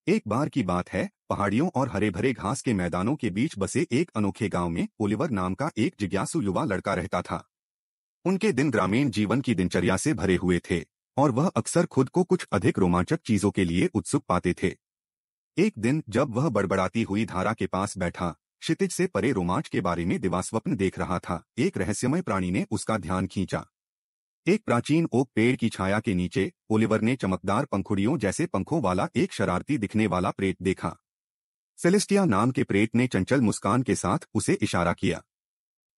एक बार की बात है, पहाड़ियों और हरे भरे घास के मैदानों के बीच बसे एक अनोखे गांव में ओलिवर नाम का एक जिज्ञासु युवा लड़का रहता था। उनके दिन ग्रामीण जीवन की दिनचर्या से भरे हुए थे और वह अक्सर खुद को कुछ अधिक रोमांचक चीजों के लिए उत्सुक पाते थे। एक दिन जब वह बड़बड़ाती हुई धारा के पास बैठा, क्षितिज से परे रोमांच के बारे में दिवास्वप्न देख रहा था, एक रहस्यमय प्राणी ने उसका ध्यान खींचा। एक प्राचीन ओक पेड़ की छाया के नीचे ओलिवर ने चमकदार पंखुड़ियों जैसे पंखों वाला एक शरारती दिखने वाला प्रेत देखा। सेलेस्टिया नाम के प्रेत ने चंचल मुस्कान के साथ उसे इशारा किया।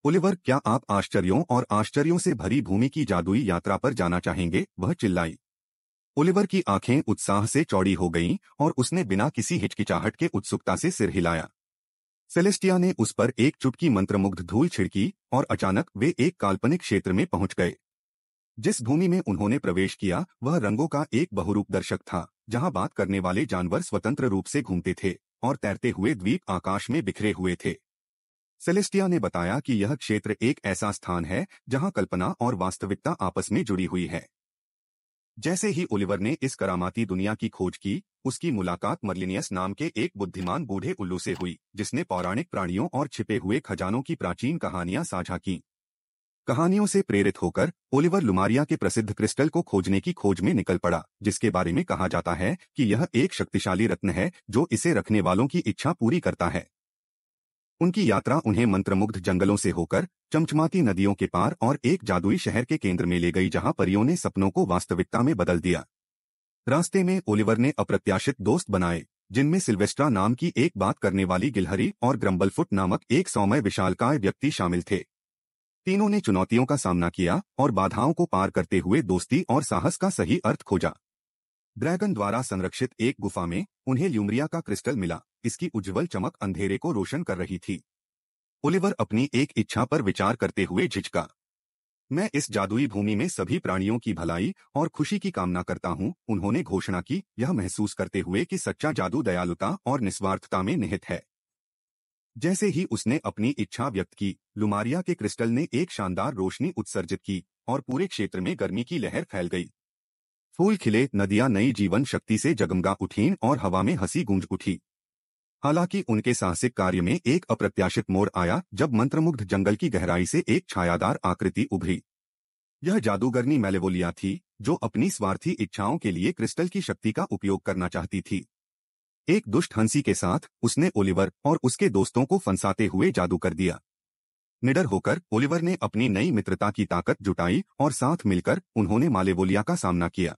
ओलिवर, क्या आप आश्चर्यों और आश्चर्यों से भरी भूमि की जादुई यात्रा पर जाना चाहेंगे? वह चिल्लाई। ओलिवर की आंखें उत्साह से चौड़ी हो गईं और उसने बिना किसी हिचकिचाहट के उत्सुकता से सिर हिलाया। सेलेस्टिया ने उस पर एक चुटकी मंत्रमुग्ध धूल छिड़की और अचानक वे एक काल्पनिक क्षेत्र में पहुंच गए। जिस भूमि में उन्होंने प्रवेश किया वह रंगों का एक बहुरूप दर्शक था, जहां बात करने वाले जानवर स्वतंत्र रूप से घूमते थे और तैरते हुए द्वीप आकाश में बिखरे हुए थे। सेलेस्टिया ने बताया कि यह क्षेत्र एक ऐसा स्थान है जहां कल्पना और वास्तविकता आपस में जुड़ी हुई है। जैसे ही ओलिवर ने इस करामाती दुनिया की खोज की, उसकी मुलाकात मर्लिनियस नाम के एक बुद्धिमान बूढ़े उल्लू से हुई, जिसने पौराणिक प्राणियों और छिपे हुए खजानों की प्राचीन कहानियां साझा की। कहानियों से प्रेरित होकर ओलिवर लुमारिया के प्रसिद्ध क्रिस्टल को खोजने की खोज में निकल पड़ा, जिसके बारे में कहा जाता है कि यह एक शक्तिशाली रत्न है जो इसे रखने वालों की इच्छा पूरी करता है। उनकी यात्रा उन्हें मंत्रमुग्ध जंगलों से होकर चमचमाती नदियों के पार और एक जादुई शहर के केंद्र में ले गई, जहां परियों ने सपनों को वास्तविकता में बदल दिया। रास्ते में ओलिवर ने अप्रत्याशित दोस्त बनाए, जिनमें सिल्वेस्ट्रा नाम की एक बात करने वाली गिलहरी और ग्रम्बलफुट नामक एक सौम्य विशालकाय व्यक्ति शामिल थे। तीनों ने चुनौतियों का सामना किया और बाधाओं को पार करते हुए दोस्ती और साहस का सही अर्थ खोजा। ड्रैगन द्वारा संरक्षित एक गुफा में उन्हें ल्यूमरिया का क्रिस्टल मिला। इसकी उज्ज्वल चमक अंधेरे को रोशन कर रही थी। ओलिवर अपनी एक इच्छा पर विचार करते हुए झिझका। मैं इस जादुई भूमि में सभी प्राणियों की भलाई और खुशी की कामना करता हूं, उन्होंने घोषणा की, यह महसूस करते हुए कि सच्चा जादू दयालुता और निस्वार्थता में निहित है। जैसे ही उसने अपनी इच्छा व्यक्त की, लुमारिया के क्रिस्टल ने एक शानदार रोशनी उत्सर्जित की और पूरे क्षेत्र में गर्मी की लहर फैल गई। फूल खिले, नदियां नई जीवन शक्ति से जगमगा उठीं और हवा में हंसी गूंज उठी। हालांकि उनके साहसिक कार्य में एक अप्रत्याशित मोड़ आया जब मंत्रमुग्ध जंगल की गहराई से एक छायादार आकृति उभरी। यह जादूगरनी मैलेवोलिया थी, जो अपनी स्वार्थी इच्छाओं के लिए क्रिस्टल की शक्ति का उपयोग करना चाहती थी। एक दुष्ट हंसी के साथ उसने ओलिवर और उसके दोस्तों को फंसाते हुए जादू कर दिया। निडर होकर ओलिवर ने अपनी नई मित्रता की ताकत जुटाई और साथ मिलकर उन्होंने मालेवोलिया का सामना किया।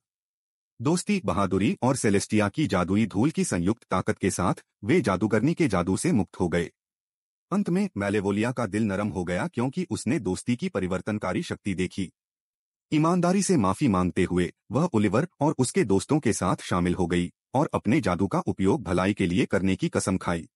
दोस्ती, बहादुरी और सेलेस्टिया की जादुई धूल की संयुक्त ताकत के साथ वे जादूगरनी के जादू से मुक्त हो गए। अंत में मैलेवोलिया का दिल नरम हो गया क्योंकि उसने दोस्ती की परिवर्तनकारी शक्ति देखी। ईमानदारी से माफी मांगते हुए वह ओलिवर और उसके दोस्तों के साथ शामिल हो गई और अपने जादू का उपयोग भलाई के लिए करने की कसम खाई।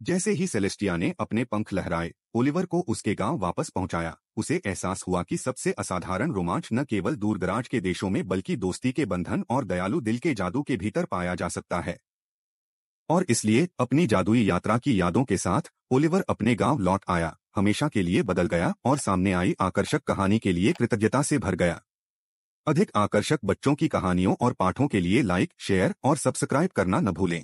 जैसे ही सेलेस्टिया ने अपने पंख लहराए ओलिवर को उसके गांव वापस पहुंचाया, उसे एहसास हुआ कि सबसे असाधारण रोमांच न केवल दूरदराज के देशों में बल्कि दोस्ती के बंधन और दयालु दिल के जादू के भीतर पाया जा सकता है। और इसलिए अपनी जादुई यात्रा की यादों के साथ ओलिवर अपने गांव लौट आया, हमेशा के लिए बदल गया और सामने आई आकर्षक कहानी के लिए कृतज्ञता से भर गया। अधिक आकर्षक बच्चों की कहानियों और पाठों के लिए लाइक, शेयर और सब्सक्राइब करना न भूलें।